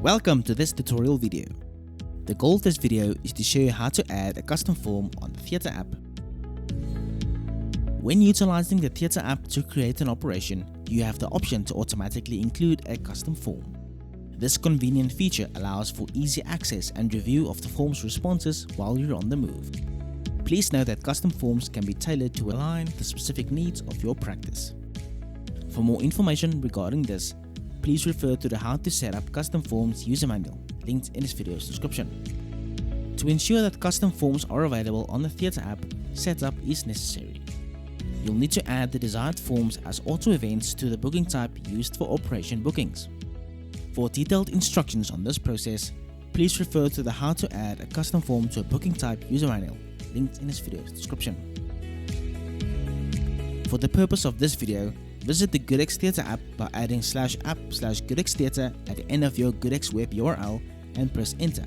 Welcome to this tutorial video. The goal of this video is to show you how to add a custom form on the Theatre app. When utilizing the Theatre app to create an operation, you have the option to automatically include a custom form. This convenient feature allows for easy access and review of the form's responses while you're on the move. Please note that custom forms can be tailored to align the specific needs of your practice. For more information regarding this, please refer to the How to Set Up Custom Forms user manual, linked in this video's description. To ensure that custom forms are available on the Theatre app, setup is necessary. You'll need to add the desired forms as auto events to the booking type used for operation bookings. For detailed instructions on this process, please refer to the How to Add a Custom Form to a Booking Type user manual, linked in this video's description. For the purpose of this video, visit the GoodX Theatre app by adding /app/GoodX Theatre at the end of your GoodX web URL and press enter.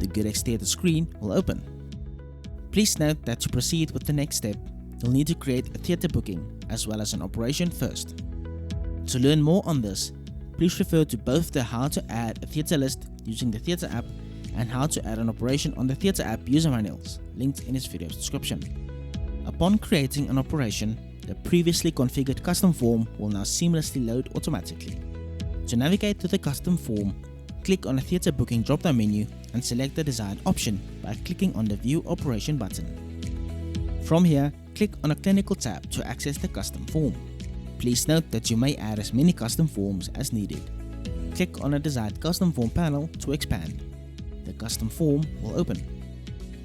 The GoodX Theatre screen will open. Please note that to proceed with the next step, you'll need to create a theatre booking as well as an operation first. To learn more on this, please refer to both the How to Add a Theatre list using the Theatre app and How to Add an Operation on the Theatre app user manuals, linked in this video's description. Upon creating an operation, the previously configured custom form will now seamlessly load automatically. To navigate to the custom form, click on the Theatre Booking drop-down menu and select the desired option by clicking on the View Operation button. From here, click on a Clinical tab to access the custom form. Please note that you may add as many custom forms as needed. Click on a desired custom form panel to expand. The custom form will open.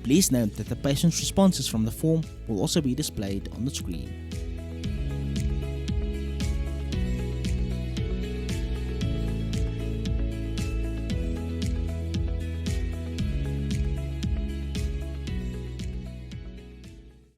Please note that the patient's responses from the form will also be displayed on the screen.